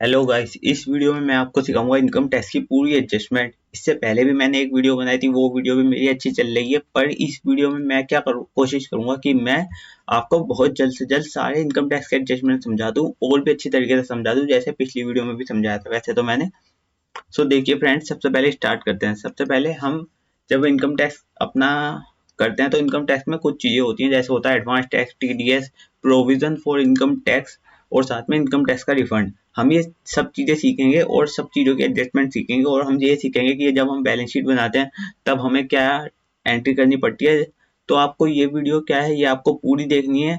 Hello guys, इस video में मैं आपको सिखाऊंगा इनकम टैक्स की पूरी एडजस्टमेंट। इससे पहले भी मैंने एक वीडियो बनाई थी, वो वीडियो भी मेरी अच्छी चल रही है। पर इस वीडियो में मैं क्या करूँ, कोशिश करूंगा कि मैं आपको बहुत जल्द से जल्द सारे इनकम टैक्स के एडजस्टमेंट समझा दूं और भी अच्छी तरीके से समझा दूं, जैसे पिछली वीडियो में भी समझाया था वैसे तो मैंने। सो देखिए फ्रेंड्स, सबसे पहले स्टार्ट करते हैं। सबसे पहले हम जब इनकम टैक्स अपना करते हैं तो इनकम टैक्स में कुछ चीजें होती हैं, जैसे होता है advance tax, TDS, provision for income tax और साथ में इनकम टैक्स का रिफंड। हम ये सब चीजें सीखेंगे और सब चीजों के एडजस्टमेंट सीखेंगे, और हम ये सीखेंगे कि जब हम बैलेंस शीट बनाते हैं तब हमें क्या एंट्री करनी पड़ती है। तो आपको ये वीडियो क्या है, ये आपको पूरी देखनी है,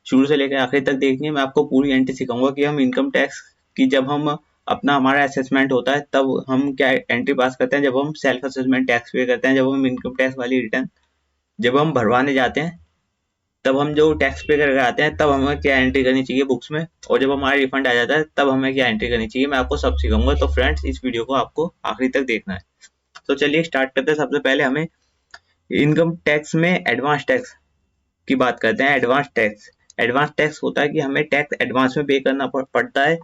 शुरू से लेकर आखिर तक देखनी है। मैं आपको पूरी एंट्री सिखाऊंगा कि हम इनकम टैक्स की जब हम अपना हमारा असेसमेंट होता है तब हम क्या एंट्री पास करते हैं, जब हम सेल्फ असेसमेंट टैक्स पे करते हैं, जब हम इनकम टैक्स वाली रिटर्न जब हम भरवाने जाते हैं, तब हम जो टैक्स पे करके आते हैं तब हमें क्या एंट्री करनी चाहिए बुक्स में, और जब हमारा रिफंड आ जाता है तब हमें क्या एंट्री करनी चाहिए। मैं आपको सब सिखाऊंगा। तो फ्रेंड्स, इस वीडियो को आपको आखिरी तक देखना है। तो चलिए स्टार्ट करते हैं। सबसे पहले हमें इनकम टैक्स में एडवांस टैक्स की बात करते हैं। एडवांस टैक्स होता है कि हमें टैक्स एडवांस में पे करना पड़ता है।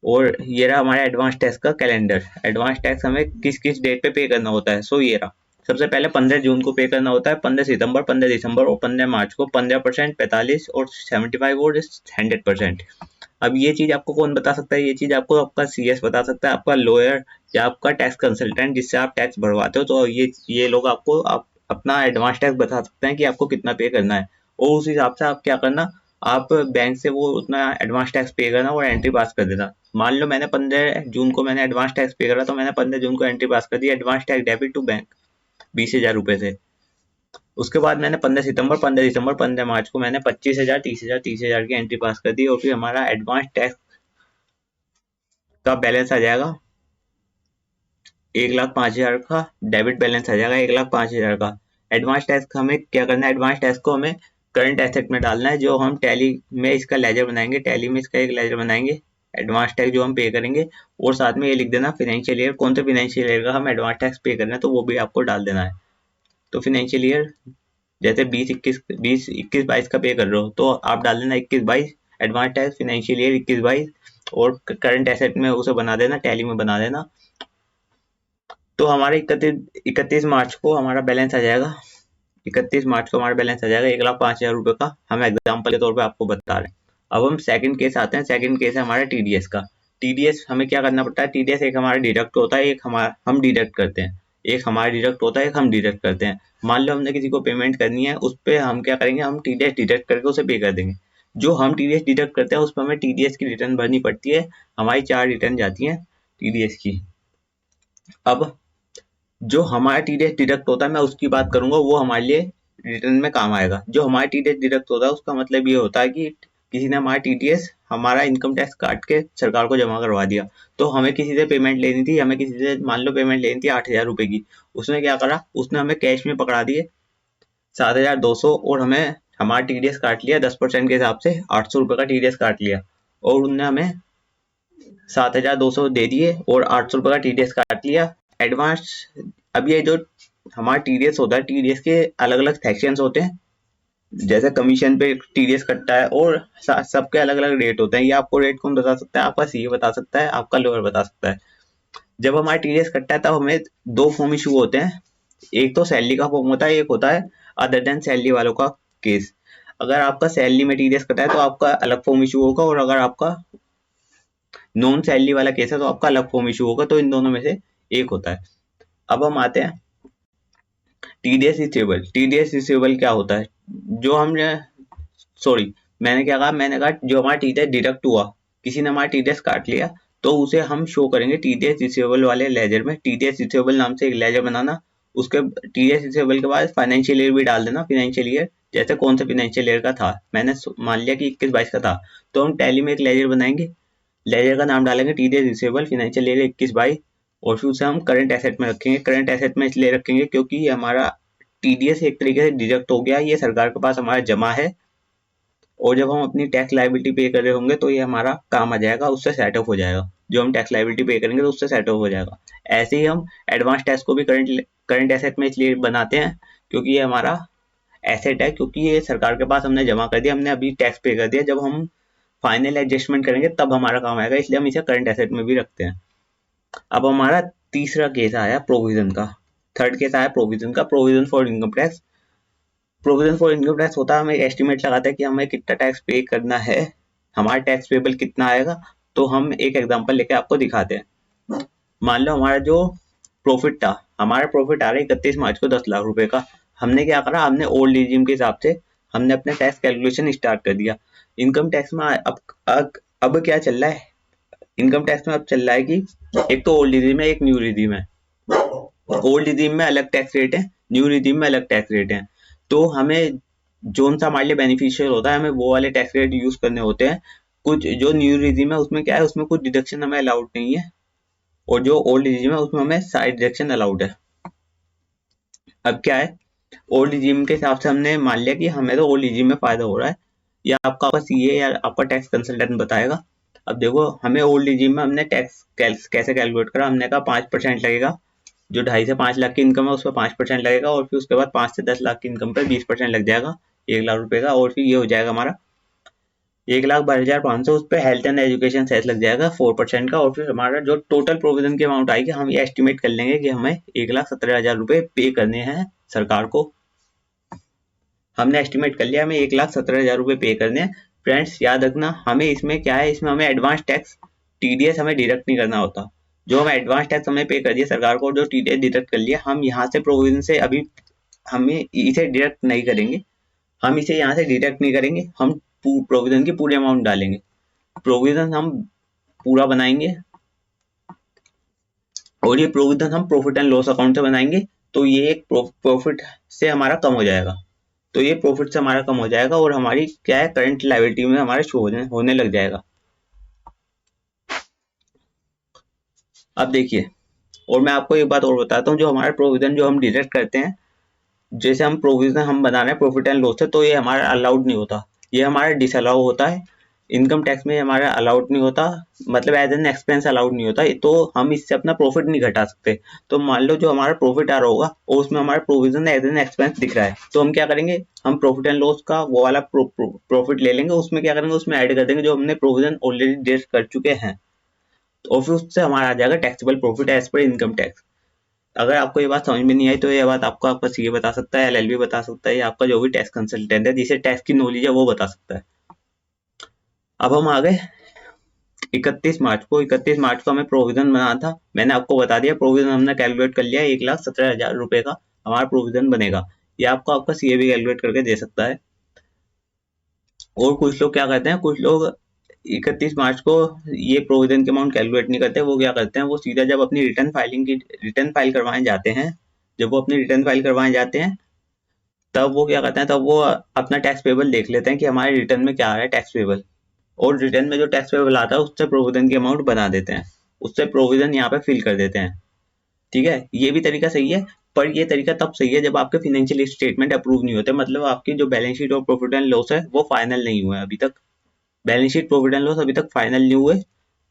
और ये रहा हमारा एडवांस टैक्स का कैलेंडर। एडवांस टैक्स हमें किस किस डेट पे करना होता है। सो ये रहा, सबसे पहले 15 जून को पे करना होता है, 15 सितंबर, 15 दिसंबर और 15 मार्च को 15%, 45 और 75 और 100%। अब ये चीज आपको कौन बता सकता है? ये चीज आपको आपका सीएस बता सकता है, आपका लॉयर या आपका टैक्स कंसल्टेंट जिससे आप टैक्स भरवाते हो। तो ये लोग आपको अपना एडवांस टैक्स बता सकते हैं कि आपको कितना पे करना है, और उस हिसाब से आप क्या करना, आप बैंक से वो उतना एडवांस टैक्स पे करना और एंट्री पास कर देना। मान लो मैंने 15 जून को मैंने एडवांस टैक्स पे करा, तो मैंने 15 जून को एंट्री पास कर दी, advance tax debit to bank 20,000 रुपए से। उसके बाद मैंने 15 सितंबर, 15 दिसंबर, 15 मार्च को मैंने 25,000, 30,000, 30,000 की एंट्री पास कर दी, और फिर हमारा एडवांस टैक्स का बैलेंस आ जाएगा 1,05,000 का। डेबिट बैलेंस आ जाएगा 1,05,000 का। एडवांस टैक्स हमें क्या करना है? एडवांस टैक्स को हमें करंट एसेट में डालना है, जो हम टैली में इसका लेजर बनाएंगे, टैली में इसका एक लेजर बनाएंगे, एडवांस टैक्स जो हम पे करेंगे। और साथ में ये लिख देना फाइनेंशियल ईयर, कौन से फाइनेंशियल ईयर का हम एडवांस टैक्स पे करना है, तो वो भी आपको डाल देना है। तो फाइनेंशियल ईयर जैसे 2021 22 का पे कर रहे हो तो आप डाल देना 21 22 एडवांस टैक्स फाइनेंशियल ईयर 21 22, और करंट एसेट में उसे बना देना, टैली में बना देना। तो हमारे 31 मार्च को हमारा बैलेंस आ जाएगा, 31 मार्च को हमारा बैलेंस आ जाएगा 1,05,000 रुपए का। हम एग्जाम्पल के तौर पे आपको बता रहे हैं। अब हम सेकंड केस आते हैं। सेकंड केस है हमारा टीडीएस का। टीडीएस हमें क्या करना पड़ता है? टीडीएस एक हमारा डिडक्ट होता है, एक हमारा हम डिडक्ट करते हैं। एक हमारा डिडक्ट होता है, एक हम डिडक्ट करते हैं। मान लो हमने किसी को पेमेंट करनी है, उस पर हम क्या करेंगे, हम टीडीएस डिडक्ट करके उसे पे कर देंगे। जो हम टीडीएस डिडक्ट करते हैं उस पर हमें टीडीएस की रिटर्न भरनी पड़ती है। हमारी 4 रिटर्न जाती है टीडीएस की। अब जो हमारा टीडीएस डिडक्ट होता है, मैं उसकी बात करूंगा, वो हमारे लिए रिटर्न में काम आएगा। जो हमारा टीडीएस डिडक्ट होता है उसका मतलब ये होता है कि किसी ने हमारा टीडीएस हमारा इनकम टैक्स काट के सरकार को जमा करवा दिया। तो हमें किसी से पेमेंट लेनी थी, हमें किसी से मान लो पेमेंट लेनी थी 8,000 रुपए की। उसने क्या करा, उसने हमें कैश में पकड़ा दिए 7,200, और हमें हमारा टीडीएस काट लिया 10% के हिसाब से 800 रुपए का टीडीएस काट लिया, और उनने हमें 7,200 दे दिए और 800 रुपए का टीडीएस काट लिया एडवांस। अब ये जो हमारा टीडीएस होता है, टीडीएस के अलग अलग सेक्शंस होते हैं, जैसे कमीशन पे टीडीएस कटता है, और सबके अलग अलग रेट होते हैं। ये आपको रेट कौन बता सकता है? आपका सीए बता सकता है, आपका लॉयर बता सकता है। जब हमारा टीडीएस कटता है तब हमें 2 फॉर्म इशू होते हैं। एक तो सैलरी का फॉर्म होता है, एक होता है अदर देन सैलरी वालों का केस। अगर आपका सैलरी में टीडीएस कटा है तो आपका अलग फॉर्म इशू होगा, और अगर आपका नॉन सैलरी वाला केस है तो आपका अलग फॉर्म इशू होगा। तो इन दोनों में से एक होता है। अब हम आते हैं टीडीएस रिसीवेबल। टीडीएस रिसीवेबल क्या होता है? जो हम सॉरी मैंने क्या कहा, मैंने कहा जो हमारा टीडीएस डिडक्ट हुआ, किसी ने हमारा टीडीएस काट लिया, तो उसे हम शो करेंगे टीडीएस रिसीवेबल वाले लेजर में। टीडीएस रिसीवेबल नाम से एक लेजर बनाना, उसके टीडीएस रिसीवेबल के बाद फाइनेंशियल ईयर भी डाल देना। फाइनेंशियल ईयर जैसे कौन सा फाइनेंशियल ईयर का था, मैंने मान लिया कि 21-22 का था, तो हम टैली में एक लेजर बनाएंगे, लेजर का नाम डालेंगे टीडीएस रिसीवेबल फाइनेंशियल ईयर 21-22, और फिर उसे हम करंट एसेट में रखेंगे। करंट एसेट में इसलिए रखेंगे क्योंकि ये हमारा टीडीएस एक तरीके से डिडक्ट हो गया, ये सरकार के पास हमारा जमा है, और जब हम अपनी टैक्स लायबिलिटी पे कर रहे होंगे तो ये हमारा काम आ जाएगा, उससे सेट ऑफ हो जाएगा। जो हम टैक्स लायबिलिटी पे करेंगे तो उससे सेट ऑफ हो जाएगा। ऐसे ही हम एडवांस टैक्स को भी करंट एसेट में इसलिए बनाते हैं क्योंकि ये हमारा एसेट है, क्योंकि ये सरकार के पास हमने जमा कर दिया, हमने अभी टैक्स पे कर दिया। जब हम फाइनल एडजस्टमेंट करेंगे तब हमारा काम आएगा, इसलिए हम इसे करंट एसेट में भी रखते हैं। अब हमारा तीसरा केस आया प्रोविजन का, थर्ड केस आया प्रोविजन का, provision for income tax. Provision for income tax होता है, हम एक एस्टिमेट लगाते हैं कि हमें कितना टैक्स पे करना है, हमारा टैक्स पेबल कितना आएगा। तो हम एक एग्जांपल लेके आपको दिखाते हैं। मान लो हमारा जो प्रॉफिट था, हमारा प्रॉफिट आ रहा है 31 मार्च को 10 लाख रुपए का। हमने क्या करा, हमने ओल्ड रिजीम के हिसाब से हमने अपने टैक्स कैलकुलेशन स्टार्ट कर दिया। इनकम टैक्स में अब क्या चल रहा है, इनकम टैक्स में अब चल रहा है कि एक तो ओल्ड रिजीम है, एक न्यू रिजीम है। ओल्ड रिजीम में अलग टैक्स रेट है, न्यू रिजीम में अलग टैक्स रेट है। तो हमें जोन सा हमारे लिए बेनिफिशियल होता है, हमें वो वाले टैक्स रेट यूज करने होते हैं। कुछ जो न्यू रिजीम है उसमें क्या है, उसमें कुछ डिडक्शन हमें अलाउड नहीं है, और जो ओल्ड रिजीम है उसमें हमें साइड डिडक्शन अलाउड है। अब क्या है, ओल्ड रिजीम के हिसाब से हमने मान लिया कि हमें तो ओल्ड रिजीम में फायदा हो रहा है, या आपका सीए या आपका टैक्स कंसल्टेंट बताएगा। अब देखो, हमें ओल्ड रिजीम में हमने टैक्स कैसे कैलकुलेट करा, हमने कहा 5% लगेगा, जो 2.5 से 5 लाख की इनकम है उस पर 5% लगेगा, और फिर उसके बाद 5 से 10 लाख की इनकम पर 20% लग जाएगा 1 लाख रुपए का, और फिर ये हो जाएगा हमारा 1,12,500। उस पर हेल्थ एंड एजुकेशन सेस लग जाएगा 4% का, और फिर हमारा जो टोटल प्रोविजन की अमाउंट आएगी, हम ये एस्टिमेट कर लेंगे कि हमें 1,17,000 रुपए पे करने हैं सरकार को। हमने एस्टिमेट कर लिया हमें 1,17,000 रुपए पे करने हैं। फ्रेंड्स याद रखना, हमें इसमें क्या है, इसमें हमें एडवांस टैक्स टीडीएस हमें डिडक्ट नहीं करना होता। जो हम एडवांस टैक्स हमें पे कर दिया सरकार को, जो टीडीएस डिडक्ट कर लिया, हम यहाँ से प्रोविजन से अभी हमें इसे डिडक्ट नहीं करेंगे, हम इसे यहाँ से डिडक्ट नहीं करेंगे, हम प्रोविजन की पूरी अमाउंट डालेंगे। प्रोविजन हम पूरा बनाएंगे, और ये प्रोविजन हम प्रॉफिट एंड लॉस अकाउंट से बनाएंगे, तो ये एक प्रॉफिट से हमारा कम हो जाएगा, तो ये प्रॉफिट से हमारा कम हो जाएगा, और हमारी क्या है, करंट लायबिलिटी में हमारे शो होने लग जाएगा। अब देखिए, और मैं आपको एक बात और बताता हूँ, जो हमारे प्रोविजन जो हम डिडक्ट करते हैं, जैसे हम प्रोविजन हम बना रहे हैं प्रॉफिट एंड लॉस से, तो ये हमारा अलाउड नहीं होता, ये हमारा डिसअलाउ होता है। इनकम टैक्स में हमारा अलाउड नहीं होता, मतलब एज एन एक्सपेंस अलाउड नहीं होता, तो हम इससे अपना प्रॉफिट नहीं घटा सकते। तो मान लो जो हमारा प्रॉफिट आ रहा होगा और उसमें हमारा प्रोविजन एज एन एक्सपेंस दिख रहा है, तो हम क्या करेंगे, हम प्रॉफिट एंड लॉस का वो वाला प्रॉफिट ले लेंगे, उसमें क्या करेंगे, उसमें ऐड कर देंगे जो हमने प्रोविजन ऑलरेडी डिडक्ट कर चुके हैं, और फिर उससे हमारा आ जाएगा taxable profit as per income tax. अगर आपको ये बात समझ में नहीं आई तो ये बात आपको आपका सीए बता सकता है, एलएलबी बता सकता है, या आपका जो भी टैक्स कंसल्टेंट है जिसे टैक्स की नॉलेज है वो बता सकता है। अब हम आ गए 31 मार्च को। 31 मार्च को हमें प्रोविजन बनाना था, मैंने आपको बता दिया प्रोविजन हमने कैलकुलेट कर लिया, 1,17,000 रुपए का हमारा प्रोविजन बनेगा। ये आपको आपका सीए भी कैलकुलेट करके दे सकता है। और कुछ लोग क्या करते हैं, कुछ लोग 31 मार्च को ये प्रोविजन के अमाउंट कैलकुलेट नहीं करते, वो क्या करते हैं, वो सीधा जब अपनी रिटर्न फाइल करवाने जाते हैं, जब वो अपनी रिटर्न फाइल करवाने जाते हैं, तब वो क्या करते हैं, तब वो अपना टैक्स पेबल देख लेते हैं कि हमारे रिटर्न में क्या आ रहा है टैक्स पेबल, और रिटर्न में जो टैक्स पेबल आता है उससे प्रोविजन की अमाउंट बना देते हैं, उससे प्रोविजन यहाँ पे फिल कर देते हैं। ठीक है, ये भी तरीका सही है, पर ये तरीका तब सही है जब आपके फाइनेंशियल स्टेटमेंट अप्रूव नहीं होते, मतलब आपकी जो बैलेंस शीट और प्रॉफिट एंड लॉस है वो फाइनल नहीं हुआ है अभी तक, balance sheet profit and loss अभी तक फाइनल नहीं हुए,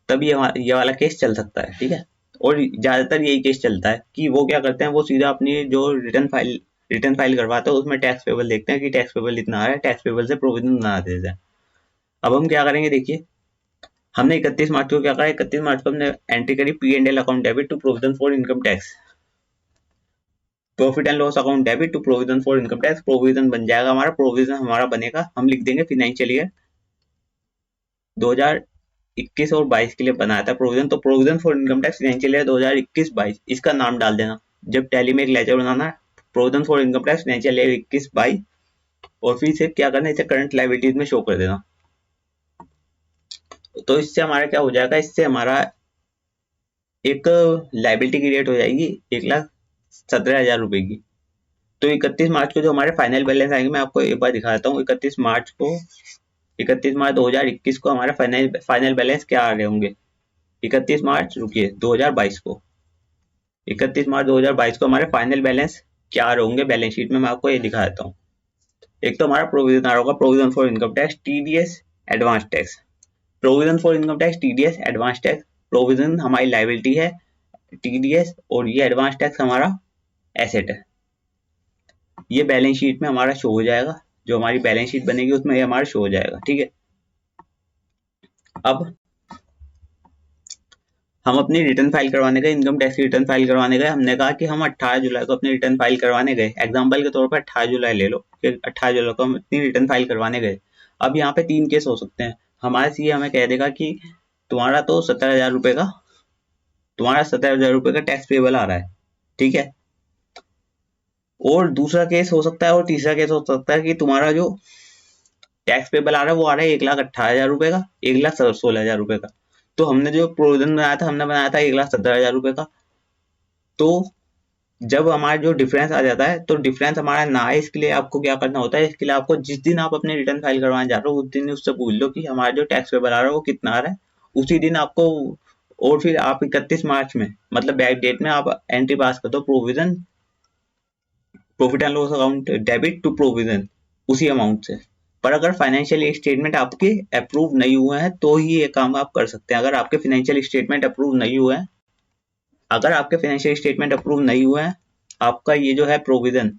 तब ये वाला केस चल सकता है। ठीक है, और ज्यादातर यही केस चलता है कि वो क्या करते हैं, वो सीधा अपनी जो रिटर्न फाइल करवाते हैं उसमें टैक्स पेबल देखते हैं कि टैक्स पेबल इतना आ रहा है, टैक्स पेबल से प्रोविजन बना देते हैं। अब हम क्या करेंगे, देखिए हमने 31 मार्च को क्या करा, 31 मार्च को हमने एंट्री करी P&L account debit to provision for income tax, profit and loss account debit to provision for income tax, provision बन जाएगा हमारा, प्रोविजन हमारा बनेगा, हम लिख देंगे फाइनेंशियल ईयर 2021 और 22 के लिए बनाया था प्रोविजन, तो provision for income tax financial year 2021-22 इसका नाम डाल देना। जब टैली में एक लेजर बनाना, provision for income tax financial year 21-22, और फिर से क्या करना, इसे करंट लायबिलिटीज में शो कर देना। तो इससे हमारा क्या हो जाएगा, इससे हमारा एक लायबिलिटी क्रिएट हो जाएगी 1,17,000 रुपए की। तो 31 मार्च को जो हमारे फाइनल बैलेंस आएंगे, मैं आपको एक बार दिखाता हूँ। 31 मार्च 2021 को हमारे फाइनल बैलेंस क्या आ रहे होंगे, 31 मार्च रुकिए 2022 को, 31 मार्च 2022 को हमारे फाइनल बैलेंस क्या आ रहे होंगे बैलेंस शीट में, मैं आपको ये दिखा देता हूँ। एक तो हमारा प्रोविजन आ रहा होगा, provision for income tax, TDS, advance tax. Provision for income tax, TDS, advance tax, provision हमारी लायबिलिटी है टीडीएस, और ये एडवांस टैक्स हमारा एसेट है। ये बैलेंस शीट में हमारा शो हो जाएगा, जो हमारी बैलेंस शीट बनेगी उसमें ये हमारा शो हो जाएगा। ठीक है, अब हम अपनी रिटर्न फाइल करवाने गए, इनकम टैक्स की रिटर्न फाइल करवाने गए। हमने कहा कि हम 18 जुलाई को अपनी रिटर्न फाइल करवाने गए। एग्जाम्पल के तौर पर 18 जुलाई ले लो कि 18 जुलाई को हम अपनी रिटर्न फाइल करवाने गए। अब यहाँ पे 3 केस हो सकते हैं। हमारे सीए हमें कह देगा कि तुम्हारा तो 70,000 रुपये का, तुम्हारा 70,000 रुपये का टैक्स पेबल आ रहा है, ठीक है। और दूसरा केस हो सकता है, और तीसरा केस हो सकता है कि तुम्हारा जो टैक्स पेबल आ रहा है वो आ रहा है 1,18,000 रुपये का, 1,16,000 रुपये का। तो हमने जो प्रोविजन बनाया था, हमने बनाया था 1,17,000 रुपये का। तो जब हमारा जो डिफरेंस आ जाता है, तो डिफरेंस हमारा ना आए, इसके लिए आपको क्या करना होता है, इसके लिए आपको जिस दिन आप अपने रिटर्न फाइल करवाने जा रहे हो उस दिन उससे पूछ लो कि हमारा जो टैक्स पेबल आ रहा है वो कितना आ रहा है, उसी दिन आपको। और फिर आप 31 मार्च में, मतलब बैक डेट में, आप एंट्री पास कर दो provision, profit and loss account debit to provision, उसी अमाउंट से। पर अगर फाइनेंशियल स्टेटमेंट आपके अप्रूव नहीं हुए हैं तो ही ये काम आप कर सकते हैं। अगर आपके फाइनेंशियल स्टेटमेंट अप्रूव नहीं हुए हैं, अगर आपके फाइनेंशियल स्टेटमेंट अप्रूव नहीं हुए हैं, आपका ये जो है प्रोविजन,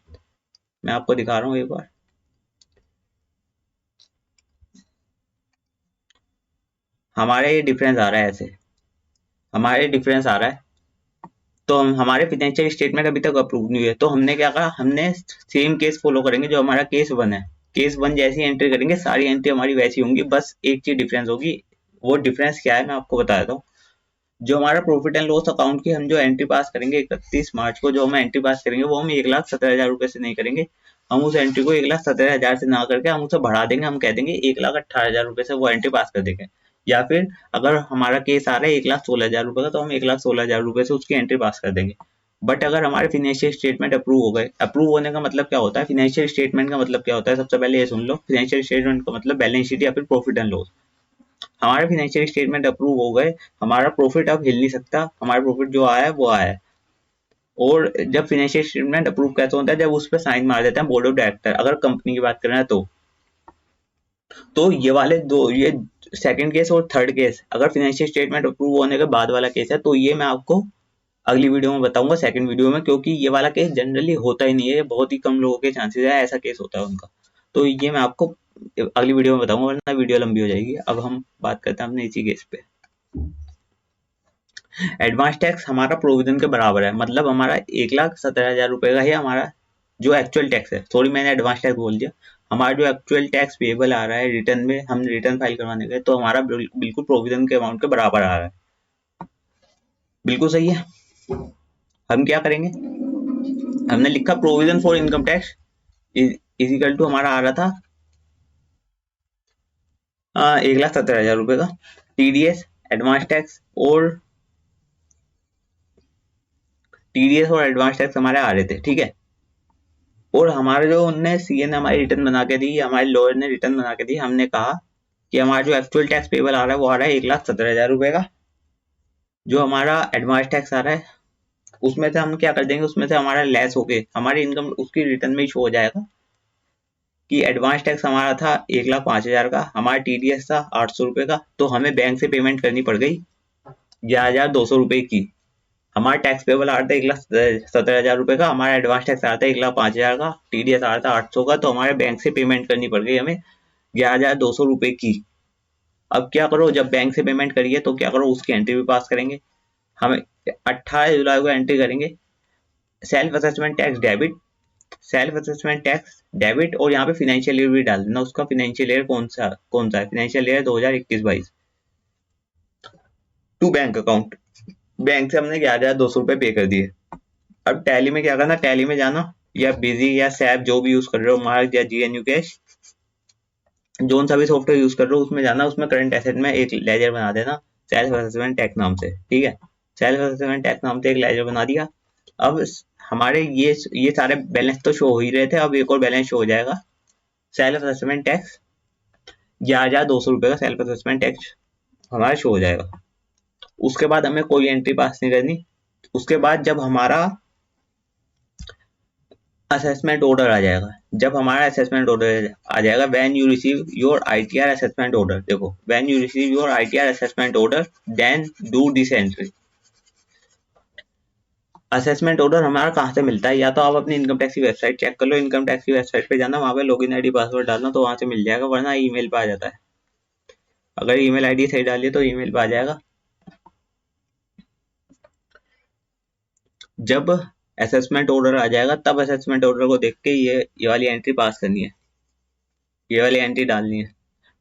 मैं आपको दिखा रहा हूँ एक बार। हमारे ये डिफरेंस आ रहा है, ऐसे हमारे डिफरेंस आ रहा है। तो हम, हमारे फाइनेंशियल स्टेटमेंट अभी तक अप्रूव नहीं हुए, तो हमने क्या कहा, हमने सेम केस फॉलो करेंगे जो हमारा केस 1 है। केस 1 जैसी एंट्री करेंगे, सारी एंट्री हमारी वैसी होंगी, बस एक चीज डिफरेंस होगी। वो डिफरेंस क्या है मैं आपको बता देता हूँ। जो हमारा प्रॉफिट एंड लॉस अकाउंट की हम जो एंट्री पास करेंगे 31 मार्च को, जो हम एंट्री पास करेंगे वो हम 1,17,000 रुपये से नहीं करेंगे। हम उस एंट्री को 1,17,000 से ना करके हम उसे बढ़ा देंगे, हम कह देंगे 1,18,000 रुपये से वो एंट्री पास कर देंगे। या फिर अगर हमारा केस आ रहा है 1,16,000 रुपये का, तो हम 1,16,000 रुपये से उसकी एंट्री पास कर देंगे। बट अगर हमारे फाइनेंशियल स्टेटमेंट अप्रूव हो गए, अप्रूव होने का मतलब क्या होता है, फाइनेंशियल स्टेटमेंट का मतलब क्या होता है, सबसे पहले ये सुन लो। फाइनेंशियल स्टेटमेंट का मतलब बैलेंस शीट या फिर प्रॉफिट एंड लॉस। हमारे फाइनेंशियल स्टेटमेंट अप्रूव हो गए, हमारा प्रॉफिट अब हिल नहीं सकता, हमारा प्रॉफिट जो आया है वो आया है। और जब फाइनेंशियल स्टेटमेंट अप्रूव कैसे होता है, जब उस पर साइन मार देते हैं बोर्ड ऑफ डायरेक्टर, अगर कंपनी की बात कर रहे हैं तो ये वाले दो, ये सेकंड केस और थर्ड केस, अगर फाइनेंशियल स्टेटमेंट अप्रूव होने के बाद वाला केस है तो ये मैं आपको अगली वीडियो में बताऊंगा, सेकंड वीडियो में, क्योंकि ये वाला केस जनरली होता ही नहीं है, बहुत ही कम लोगों के चांसेस है ऐसा केस होता है उनका। तो ये मैं आपको अगली वीडियो में बताऊंगा, वरना वीडियो लंबी हो जाएगी। अब हम बात करते हैं अपने इसी केस पे। एडवांस टैक्स हमारा प्रोविजन के बराबर है, मतलब हमारा 1,17,000 रुपये का ही हमारा जो एक्चुअल टैक्स है, सॉरी मैंने एडवांस टैक्स बोल दिया, हमारा जो एक्चुअल टैक्स पेबल आ रहा है रिटर्न में, हम रिटर्न फाइल करवाने गए तो हमारा बिल्कुल प्रोविजन के अमाउंट के बराबर आ रहा है। बिल्कुल सही है। हम क्या करेंगे, हमने लिखा provision for income tax is equal to, हमारा आ रहा था 1,17,000 रुपये का टीडीएस, एडवांस टैक्स और एडवांस टैक्स हमारे आ रहे थे, ठीक है। और हमारे जो उनने सीए ने हमारी रिटर्न बना के दी, हमारे लॉयर ने रिटर्न बना के दी, हमने कहा कि हमारा जो एक्चुअल टैक्स पेबल आ रहा है वो आ रहा है 1,17,000 रुपये का। जो हमारा एडवांस टैक्स आ रहा है उसमें से हम क्या कर देंगे, उसमें से हमारा लेस होके हमारी इनकम उसकी रिटर्न में ही शो हो जाएगा कि एडवांस टैक्स हमारा था 1,05,000 का, हमारा टीडीएस था 800 रुपये का, तो हमें बैंक से पेमेंट करनी पड़ गई 11,200 रुपये की। हमारा टैक्स पेबल आ रहा था 1,17,000 रुपये का, हमारा एडवांस टैक्स आ रहा था 1,05,000 का, टीडीएस आ रहा था 800 का, तो हमारे बैंक से पेमेंट करनी पड़ गई हमें 11,200 रुपये की। अब क्या करो, जब बैंक से पेमेंट करिए तो क्या करो, उसकी एंट्री भी पास करेंगे। हमें 18 जुलाई को एंट्री करेंगे, self assessment tax debit, self assessment tax debit, और यहाँ पे फाइनेंशियल ईयर भी डाल देना, उसका फाइनेंशियल ईयर कौन सा है, financial year 2021-22 to bank account. Bank से हमने 11,200 रुपये पे कर दिए। अब टैली में क्या करना, टैली में जाना, या बिजी या सैप जो भी यूज कर रहे हो, मार्क या जीएनयू कैश, जो सा भी सॉफ्टवेयर यूज कर रहे हो उसमें जाना, उसमें करंट एसेट में एक लेजर बना देना सेल्फ असेसमेंट टैक्स नाम से, ठीक है। सेल्फ असेसमेंट टैक्स नाम से एक लेजर बना दिया। अब हमारे ये सारे बैलेंस तो शो हो ही रहे थे, अब एक और बैलेंस शो हो जाएगा, सेल्फ असेसमेंट टैक्स 11,200 रुपये का सेल्फ असेसमेंट टैक्स हमारा शो हो जाएगा। उसके बाद हमें कोई एंट्री पास नहीं करनी। उसके बाद जब हमारा असेसमेंट ऑर्डर आ जाएगा, जब हमारा असेसमेंट ऑर्डर आ जाएगा, when you receive your ITR assessment order, देखो when you receive your ITR assessment order then do this entry. Assessment order हमारा कहाँ से मिलता है, या तो आप अपनी इनकम टैक्स की वेबसाइट चेक कर लो, इनकम टैक्स की वेबसाइट पे जाना, वहाँ पे लॉगिन आईडी पासवर्ड डालना तो वहाँ से मिल जाएगा, वरना ईमेल पे आ जाता है। अगर ईमेल आईडी सही डालिए तो ईमेल पे आ जाएगा। जब असेसमेंट ऑर्डर आ जाएगा तब असेसमेंट ऑर्डर को देख के ये वाली एंट्री पास करनी है, ये वाली एंट्री डालनी है।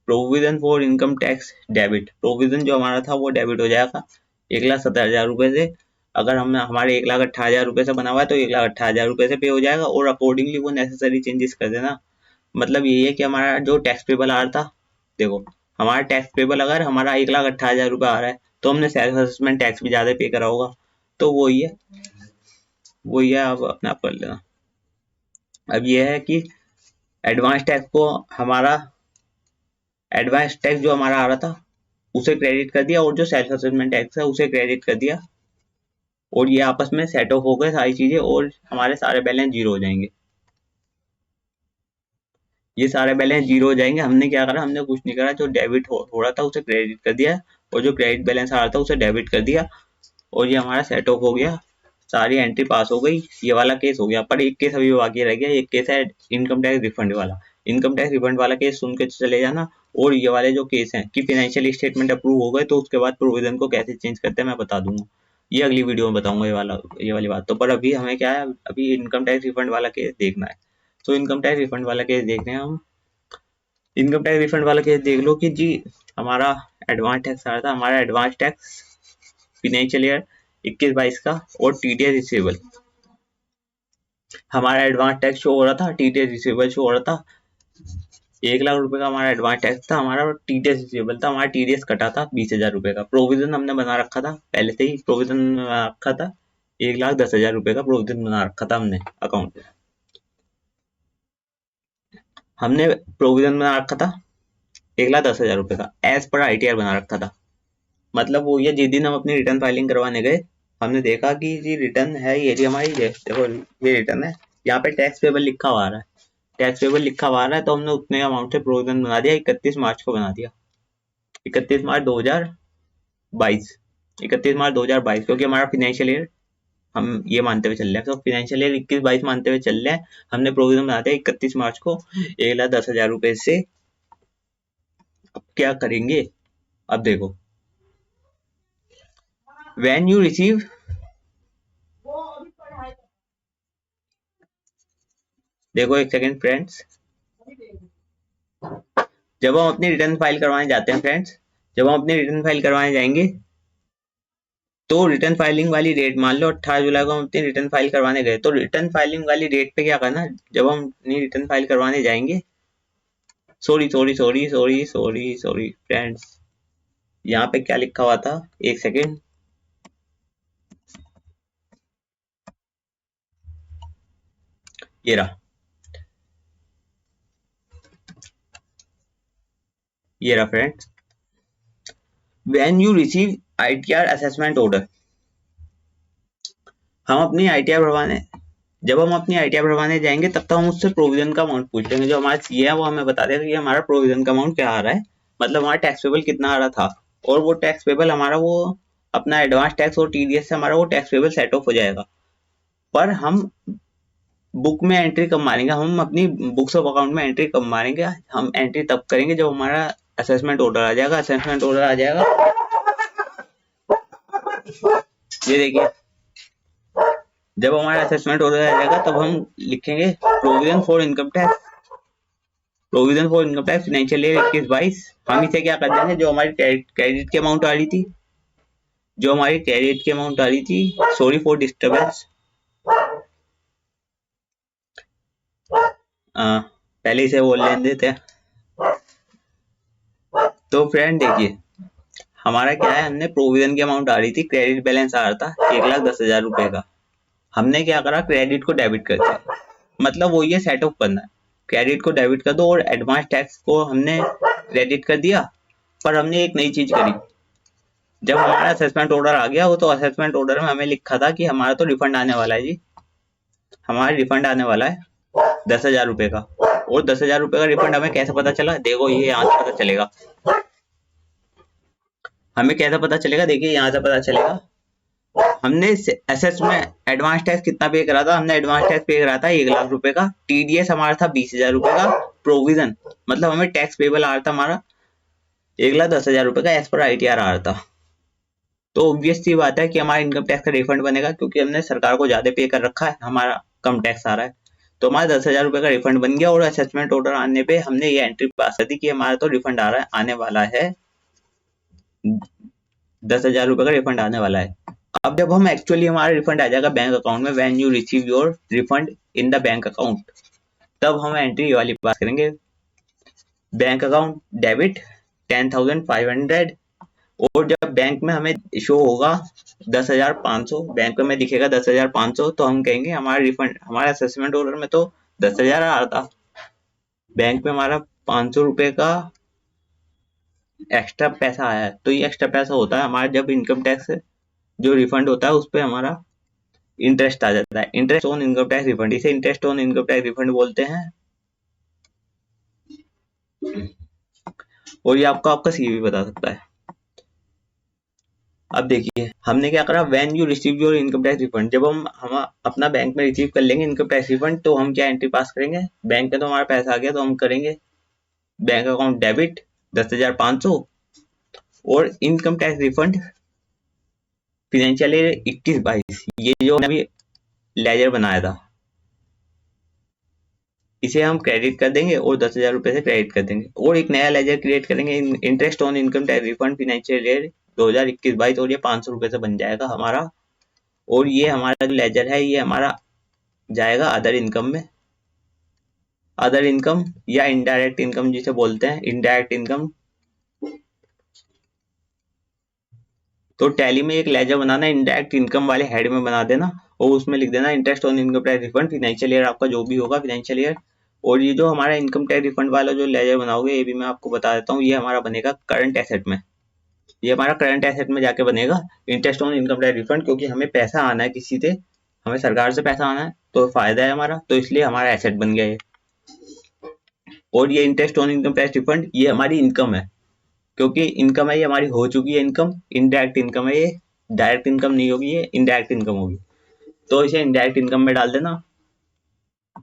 Provision for income tax debit, provision जो हमारा था वो डेबिट हो जाएगा 1,70,000 रुपए से। अगर हम हमारे 1,18,000 रुपए से बना हुआ है तो 1,18,000 रुपए से पे हो जाएगा, और अकॉर्डिंगली वो नेसेसरी चेंजेस कर देना। मतलब यही है कि हमारा जो टैक्स पेबल आ रहा था, देखो हमारा टैक्स पेबल अगर हमारा 1,18,000 रुपये आ रहा है तो हमने सेल्फ असेसमेंट टैक्स भी ज्यादा पे करा होगा, तो वही है आप अपने आप कर लेना। अब ये है कि एडवांस टैक्स को हमारा एडवांस टैक्स जो हमारा आ रहा था उसे क्रेडिट कर दिया, और जो सेल्फ असेसमेंट टैक्स है उसे क्रेडिट कर दिया, और ये आपस में सेट ऑफ हो गए सारी चीजें, और हमारे सारे बैलेंस जीरो हो जाएंगे। ये सारे बैलेंस जीरो हो जाएंगे। हमने क्या करा, हमने कुछ नहीं करा, जो डेबिट हो रहा था उसे क्रेडिट कर दिया, और जो क्रेडिट बैलेंस आ रहा था उसे डेबिट कर दिया, और ये हमारा सेट ऑफ हो गया, सारी एंट्री पास हो गई। ये वाला केस हो गया, पर एक केस अभी बाकी रह गया, एक केस है इनकम टैक्स रिफंड वाला। इनकम टैक्स रिफंड वाला केस सुन के चले जाना। और ये वाले जो केस हैं कि फाइनेंशियल स्टेटमेंट अप्रूव हो गए तो उसके बाद प्रोविजन को कैसे चेंज करते हैं मैं बता दूंगा, ये अगली वीडियो में बताऊंगा ये वाली बात। तो पर अभी हमें क्या है, अभी इनकम टैक्स रिफंड वाला केस देखना है। तो इनकम टैक्स रिफंड वाला केस देख रहे हैं हम। इनकम टैक्स रिफंड वाला केस देख लो कि जी हमारा एडवांस टैक्स आ रहा था, हमारा एडवांस टैक्स फाइनेंशियल ईयर 21-22 का, और टीडीएस रिसीवेबल, हमारा एडवांस टैक्स शो हो रहा था, टीडीएस रिसीवेबल शो हो रहा था। 1,00,000 रुपए का हमारा एडवांस टैक्स था, हमारा टीडीएस रिसीवेबल था, हमारा टीडीएस कटा था 20,000 रुपए का। प्रोविजन हमने बना रखा था, पहले से ही प्रोविजन बना रखा था, 1,10,000 रुपए का प्रोविजन बना रखा था हमने अकाउंट में। हमने प्रोविजन बना रखा था 1,10,000 रुपए का, एज पर आईटीआर बना रखा था। मतलब वो ये जिस दिन हम अपनी रिटर्न फाइलिंग करवाने गए, हमने देखा कि जी रिटर्न है ये, हमारी देखो ये रिटर्न है, यहाँ पे टैक्स पेबल लिखा हुआ आ रहा है, टैक्स पेबल लिखा हुआ आ रहा है, तो हमने उतने अमाउंट से प्रोविजन बना दिया। 31 मार्च को बना दिया, 31 मार्च 2022, 31 मार्च 2022, क्योंकि हमारा फाइनेंशियल ईयर हम ये मानते हुए चल रहे हैं, तो फाइनेंशियल ईयर 21-22 मानते हुए चल रहे हैं। हमने प्रोविजन बना दिया 31 मार्च को 1,10,000 रुपए से। अब क्या करेंगे, अब देखो when you receive, देखो एक सेकेंड फ्रेंड्स, जब हम अपनी रिटर्न फाइल करवाने जाते हैं फ्रेंड्स, जब हम अपनी रिटर्न फाइल करवाने जाएंगे तो रिटर्न फाइलिंग वाली डेट मान लो 18 जुलाई को हम अपनी रिटर्न फाइल करवाने गए, तो रिटर्न फाइलिंग वाली डेट पे क्या करना, जब हम अपनी रिटर्न फाइल करवाने जाएंगे, सॉरी फ्रेंड्स, यहाँ पे क्या लिखा हुआ था, एक सेकेंड, ये रहा friends, when you receive ITR assessment order, हम अपनी ITR भरवाने, जब हम अपनी ITR भरवाने जाएंगे तब तक हम उससे प्रोविजन का अमाउंट पूछ लेंगे। जो हमारा सीए है वो हमें बता देगा कि हमारा प्रोविजन का अमाउंट क्या आ रहा है, मतलब हमारा टैक्स पेबल कितना आ रहा था, और वो टैक्स पेबल हमारा वो अपना एडवांस टैक्स और टीडीएस से हमारा वो टैक्स पेबल सेट ऑफ हो जाएगा। पर हम बुक में एंट्री कब मारेंगे, हम अपनी बुक्स ऑफ अकाउंट में एंट्री कब मारेंगे, हम एंट्री तब करेंगे जब हमारा असेसमेंट ऑर्डर आ जाएगा। असेसमेंट ऑर्डर आ जाएगा, ये देखिए, जब हमारा असेसमेंट ऑर्डर आ जाएगा तब हम लिखेंगे provision for income tax, provision for income tax financial year 21-22। हम इसे क्या कर देंगे, जो हमारी क्रेडिट की अमाउंट आ रही थी, जो हमारी क्रेडिट की अमाउंट आ रही थी, सॉरी फॉर डिस्टर्बेंस, पहले इसे बोल लेने देते हैं। तो फ्रेंड देखिए हमारा क्या है, हमने प्रोविजन की अमाउंट आ रही थी, क्रेडिट बैलेंस आ रहा था 1,10,000 रुपए का, हमने क्या करा, क्रेडिट को डेबिट कर दिया। मतलब वो ये सेट ऑफ करना है, क्रेडिट को डेबिट कर दो, और एडवांस टैक्स को हमने क्रेडिट कर दिया। पर हमने एक नई चीज करी, जब हमारा असेसमेंट ऑर्डर आ गया वो, तो असेसमेंट ऑर्डर में हमें लिखा था कि हमारा तो रिफंड आने वाला है जी, हमारा रिफंड आने वाला है 10,000 रुपए का। और 10,000 रुपए का रिफंड हमें कैसे पता चला, देखो ये यहाँ से पता चलेगा, हमें कैसे पता चलेगा, देखिए यहाँ से पता चलेगा। हमने एसेस में एडवांस टैक्स कितना पे करा था, हमने एडवांस टैक्स पे करा था 1,00,000 रुपए का, टीडीएस हमारा था 20,000 रुपए का, प्रोविजन मतलब हमें टैक्स पेबल आ रहा था हमारा 1,10,000 रुपये का एज पर ITR आ रहा था। तो ऑब्वियस सी बात है कि हमारा इनकम टैक्स का रिफंड बनेगा, क्योंकि हमने सरकार को ज्यादा पे कर रखा है, हमारा कम टैक्स आ रहा है। तो हमारा 10,000 रुपये का रिफंड बन गया, और असेसमेंट ऑर्डर आने पे हमने ये एंट्री पास कर दी कि हमारा तो रिफंड आ रहा है, आने वाला है 10,000 रुपये का रिफंड आने वाला है। अब जब हम एक्चुअली हमारा रिफंड आ जाएगा बैंक अकाउंट में, when you receive your refund in the bank account, तब हम एंट्री वाली पास करेंगे, बैंक अकाउंट डेबिट 10,500, और जब बैंक में हमें शो होगा 10,500, बैंक में दिखेगा 10,500, तो हम कहेंगे हमारा रिफंड, हमारा असेसमेंट ऑर्डर में तो 10,000 आ रहा था, बैंक में हमारा 500 रुपए का एक्स्ट्रा पैसा आया है। तो ये एक्स्ट्रा पैसा होता है हमारा जब इनकम टैक्स जो रिफंड होता है उस पर हमारा इंटरेस्ट आ जाता है, interest on income tax refund, इसे interest on income tax refund बोलते हैं। और ये आपका सीवी बता सकता है। अब देखिए हमने क्या करा, when you receive your income tax refund, जब हम अपना बैंक में रिसीव कर लेंगे इनकम टैक्स रिफंड, तो हम क्या एंट्री पास करेंगे, बैंक में तो हमारा पैसा आ गया, तो हम करेंगे बैंक अकाउंट डेबिट 10,500, और income tax refund financial year 21-22, ये जो हमने अभी लेजर बनाया था इसे हम क्रेडिट कर देंगे और 10,000 रुपए से क्रेडिट कर देंगे, और एक नया लेजर क्रिएट करेंगे, interest on income tax refund financial year 2021-22, और ये 500 रुपए से बन जाएगा हमारा। और ये हमारा जो लेजर है ये हमारा जाएगा अदर इनकम में, अदर इनकम या इनडायरेक्ट इनकम जिसे बोलते हैं, इनडायरेक्ट इनकम। तो टैली में एक लेजर बनाना, इनडायरेक्ट इनकम वाले हेड में बना देना, और उसमें लिख देना interest on income tax refund financial year, आपका जो भी होगा फाइनेंशियल ईयर। और ये जो हमारा इनकम टैक्स रिफंड वाला जो लेजर बनाओगे, ये भी मैं आपको बता देता हूँ, ये हमारा बनेगा करंट एसेट में, ये हमारा करंट एसेट में जाके बनेगा interest on income tax refund, क्योंकि हमें पैसा आना है किसी से, हमें सरकार से पैसा आना है, तो फायदा है हमारा, तो इसलिए हमारा एसेट बन गया ये। और ये interest on income tax refund ये हमारी इनकम है, क्योंकि इनकम है ये हमारी हो चुकी है इनकम, इनडायरेक्ट इनकम है ये, डायरेक्ट इनकम नहीं होगी, ये इनडायरेक्ट इनकम होगी, तो इसे इनडायरेक्ट इनकम में डाल देना।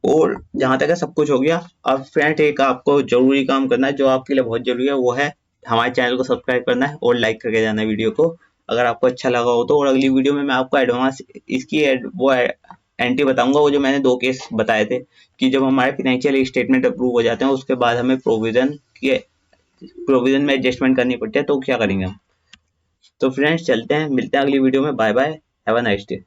और जहां तक है सब कुछ हो गया। अब फ्रेंड एक आपको जरूरी काम करना है जो आपके लिए बहुत जरूरी है, वो है हमारे चैनल को सब्सक्राइब करना है और लाइक करके जाना है वीडियो को, अगर आपको अच्छा लगा हो तो। और अगली वीडियो में मैं आपको एडवांस इसकी वो एंट्री बताऊंगा, वो जो मैंने 2 केस बताए थे कि जब हमारे फाइनेंशियल स्टेटमेंट अप्रूव हो जाते हैं उसके बाद हमें प्रोविजन में एडजस्टमेंट करनी पड़ती है, तो क्या करेंगे हम। तो फ्रेंड्स चलते हैं, मिलते हैं अगली वीडियो में, bye bye, have a nice day.